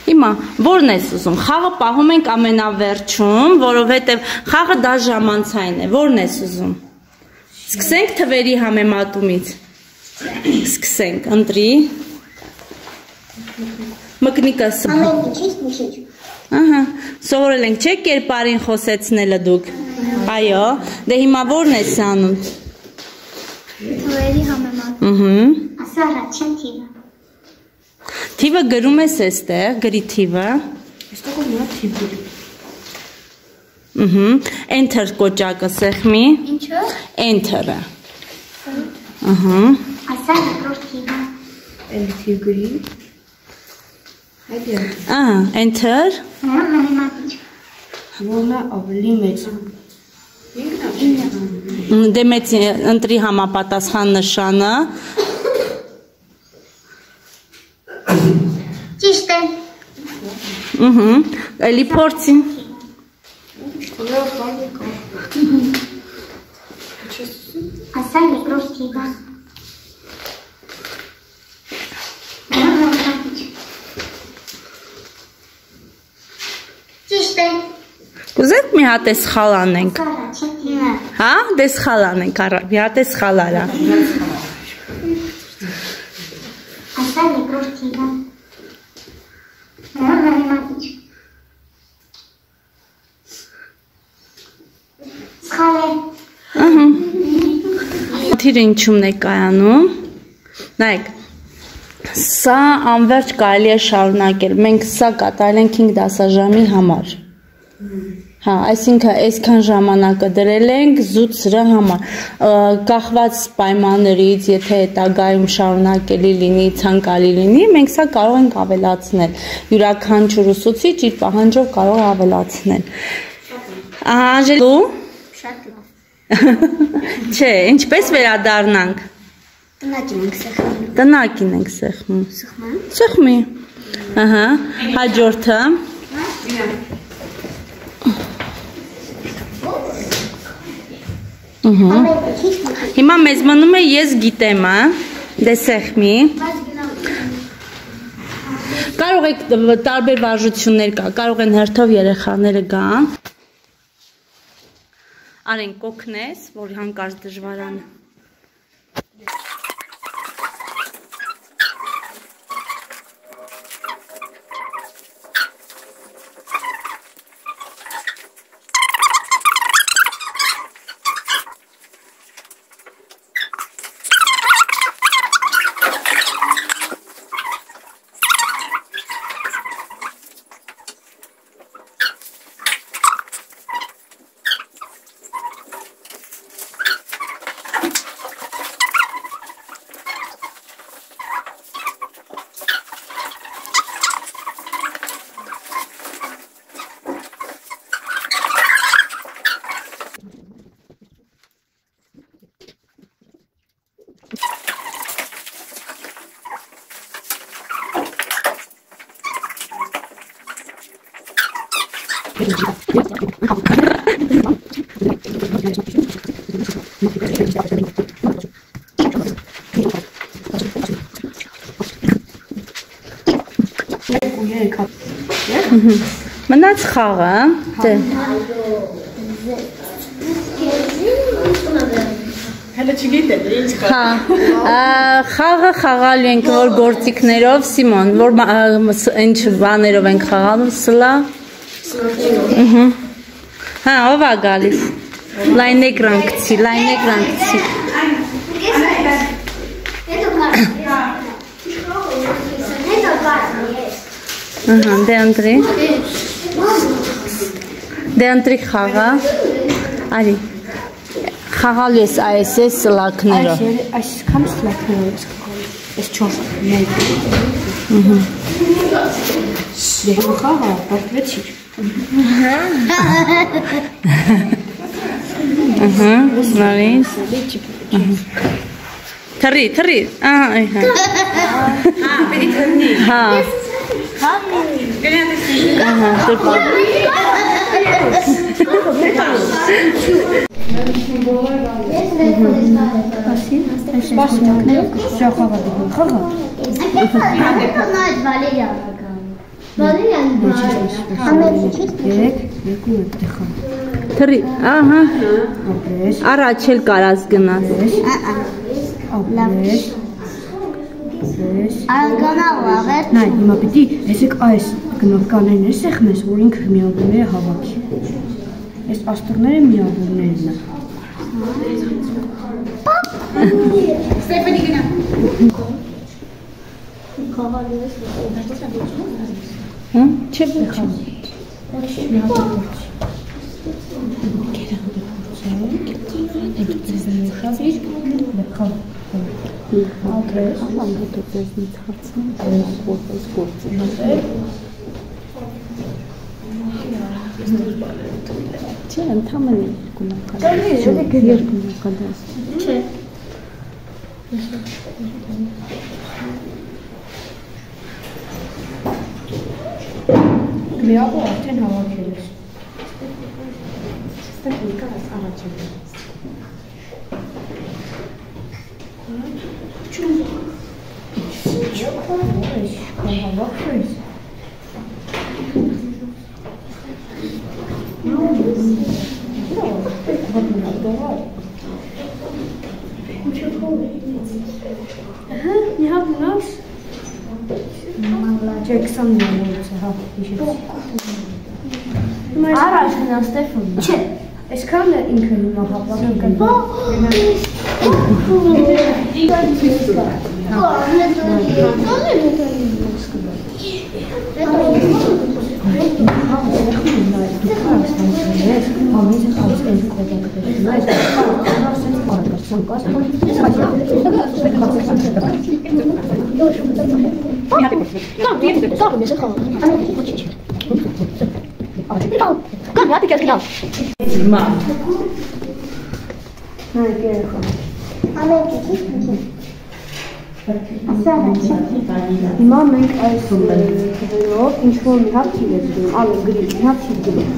Հիմա որն ես ուզում։ Խաղը պահում ենք ամենավերջում, որովհետև խաղը դա ժամանցային է։ Որն ես ուզում։ Սկսենք թվերի համեմատումից։ Սկսենք, ընտրի։ Մկնիկս։ Ահա, սովորել ենք, չէ՞ կերպարին խոսեցնելը դուք։ Այո, դե հիմա որն ես անում։ Թվերի համեմատում։ Ասա առաջին թիվը։ Թիվը գրում ես այստեղ, գրի թիվը։ Այստեղ ու նրա թիվ գրի։ Enter կոճակը սեղմի։ Ինչո՞։ Enter-ը։ Ասա երկրորդ թիվը։ Էլ թիվ գրի։ Այդ է։ Enter։ Համեմատիչ։ Որնա ավելի մեծ։ Դե մեծ ընտրի համապատասխան նշանը։ Ճիշտ է։ Էլի փորձին։ Ասա երկրորդ թիվը։ Ճիշտ է։ Կուզեք մի հատ է սխալ անենք։ Ասա առաջին թիվը։ Հա, դե սխալ անենք, մի հատ է սխալ արա։ Ասա երկրորդ թիվը։ Համեմատիչ։ Սխալ է։ Թիրը ինչումն է կայանում։ Նայեք, սա անվերջ կարելի է շարունակել։ Մենք սա կատարել ենք 5 դասաժամի համար։ Հա, այսինքն այսքան ժամանակը դրել ենք զուտ սրա համար։ Կախված պայմաններից, եթե հետագայում շարունակելի լինի, ցանկալի լինի, մենք սա կարող ենք ավելացնել։ Յուրաքանչյուր ուսուցիչ իր պահանջով կարող է ավելացնել։ Անժելու։ Շատ լավ։ Չէ, ինչպես վերադառնանք։ Տնակին ենք սեղմում։ Տնակին ենք սեղմում։ Սեղմում։ Սեղմի։ Ահա, հաջորդը։ Հիմա մեզ մնում է ես գիտեմ, դե սեղմի։ Կարող եք տարբեր վարժություններ կա, կարող են հերթով երեխաները գան։ Արեն կոքնես, որ հանկարծ դժվարանը։ Մնաց խաղը, դե։ Հələ չգիտեմ, ինչ խաղ։ Հա, խաղը խաղալու ենք որ գործիքներով, Սիմոն, որ ինչ բաներով ենք խաղալու, սլա։ Հա, ով է գալիս։ Լայնեք ռանգցի, լայնեք ռանգցի։ Ահա, դե ընտրի։ Դե ընտրի խաղը։ Արի։ Խաղալու ես այս սլակներով։ Այսքան սլակներով ես խաղալու։ Այս 4 մեկ։ Դե խաղը բարդվեցիր։ Նարից։ Թռի, թռի։ Ահա, այհա։ Հա, պետք է թռնի։ Հա։ Ահա, դեպի։ Թրի, ահա, առաջ էլ կարաս գնաս։ Նայ, հիմա պիտի եսեք այս գնորկաներն ես սեղմես, որ ինքը միավորները հավաքի։ Ես աստորները միավորներն է։ Ստեփանի գնա։ Չէ, ոչ։ Չէ, ընդհանրապես գունակադաս։ Չէ։ Միավոր արդեն հավաքել ես։ You have gloves? Check some notes. Առաջ գնա Ստեփան։ Չէ։ Այսքան է ինքը հիմա հավաքում կա։ Հիմա մենք այս թվերով ինչ-որ մի հատ թիվ ես դնում, ալը գրի, մի հատ թիվ դնում։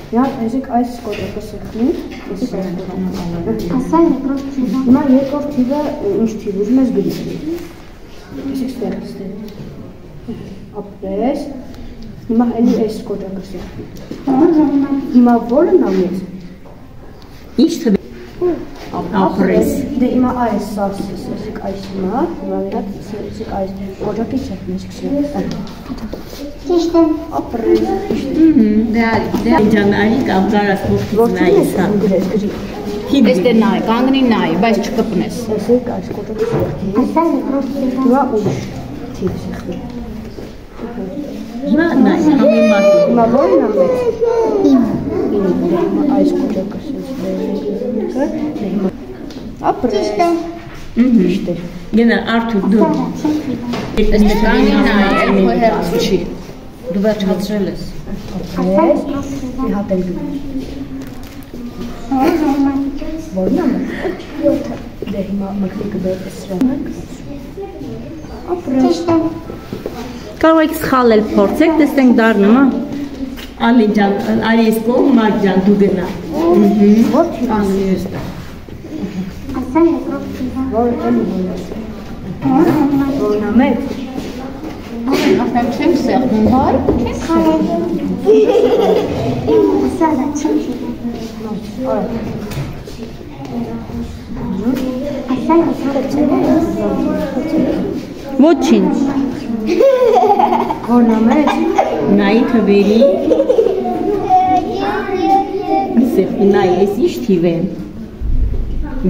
Միատ այսեք այս կոտրակը սեղնի, հիմա երկրորդ թիվը ինչ թիվ ուզում ես գրի։ Այսեք ստեղ, ապրես, հիմա էլի այս կոտրակը սեղնի։ Հիմա որը նամեց։ Ինչ թվի։ Ապրես։ Դե հիմա այս սարսես, այսեք այս հիմա վերակ այսեք այս կոտրակի սեղնի, այսեք սեղնի։ Ճիշտ է։ Ապրես։ Դե ջանարի կամ կարաս ողջույն նայես հա։ Այստեղ նայ, կանգնի նայ, բայց չկպնես։ Այսեք այս կոտրակի սեղնի։ Ասա երկրորդ Հիմա ուշ թիվ սեղնի։ Հիմա նայ, համեմատ։ Հիմա որն ամեծ։ Հիմա այս կոտրակը սեղնի։ Ապրես։ Ճիշտ է։ Գնա Արթուր դու։ Այստեղ կանգնի նայ, էլ քո հերթ չի։ Դու վերջացրել ես։ Ապրես։ Մի հատ էլ գնա։ Որն ամեծ։ Դե հիմա մկնիկը դեպս սրանք։ Ապրես։ Ճիշտ է։ Կարող եք սխալել փորձեք, տեսնենք դառնում է։ Ալի ջան, արի ես կողմ Մարկ ջան դու գնա։ Որ թիվ Կանգնի այստեղ։ Ասա երկրորդ թիվը։ որ էլի որն ամեծ։ Արդեն չեմ սեղմում, հա՞։ Ասա դա չեմ թիվը։ Ասա երկրորդ թիվը։ Ոչինչ։ Որն ամեծ։ Նայի թվերի։ Նայ, ես ինչ թիվ եմ։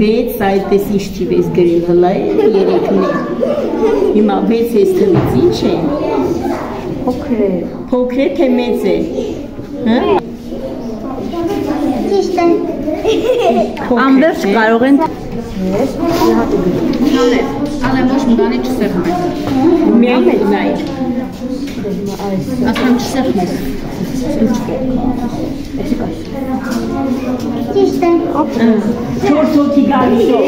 6 այդ էս ինչ թիվ ես գրել, հլա է 3-ն է։ Հիմա 6 էս թվից ինչ է։ Փոքր է։ Փոքր է թե մեծ է։ Հա։ Ճիշտ է։ Անվերջ կարող են Ես մի հատ է գրի։ Ալեմ ոչ մի բանի չսեղմես։ միայն նայ։ Հիմա այս Ասեմ չսեղմես։ այսեք այս։ Ճիշտ է։ 4 հոգի գալիս է։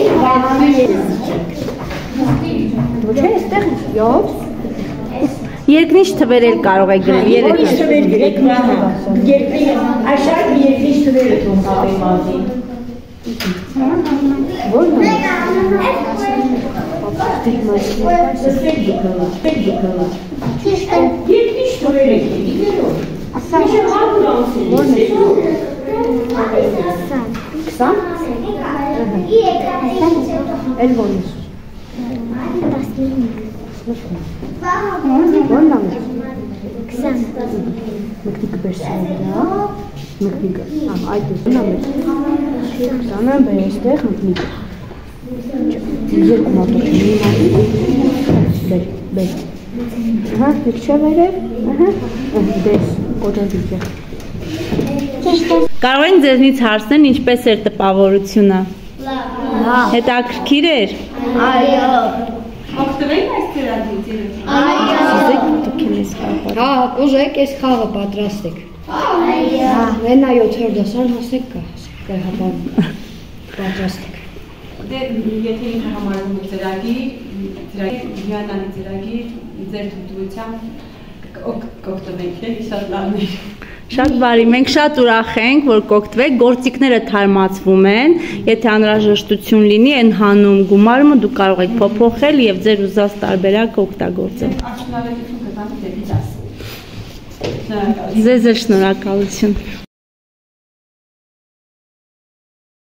Ոչ է այստեղ 7 Երկնիշ թվեր էլ կարող եք գրել, Երկնիշ թվեր գրեք, աշխարհի երկնիշ թվերը թող հավեմ ազի։ որն է։ Ճիշտ է։ Ասա։ Որն է։ 20։ 20։ Էլ որն է։ 15։ Որն է։ 20։ Մկնիկը բերսան դա։ Մկնիկը։ Այդ դեպքում ամեն 20-ը բեր այստեղ մկնիկը։ Երկու մատոց բեր։ Ահա, դիք չէ վերև։ Ահա, դես կոճանտիկը։ Ճիշտ է։ Կարող են ձեզնից հարցնել ինչպես էր տպավորությունը։ Լավ։ Հետաքրքիր էր։ Հա, կուզեք այս խաղը պատրաստեք։ Մենա 7-րդ դասարան հասեք կհապան պատրաստեք։ Դե եթե ինքը համարվում է ծրագիր, հիանալի ծրագիր, ձեր թույլտվությամբ կօգտվենք, էլի շատ լավն է։ Շատ բարի, մենք շատ ուրախ ենք, որ կօգտվեք, գործիքները թարմացվում են, եթե անհրաժեշտություն լինի, այն հանում գումարումը դուք կարող եք փոփոխել եւ ձեր ուզած տարբերակը օգտագործել։ Արդյունավետություն կտանք դեպի դաս։ Ձեզ էլ շնորհակալություն։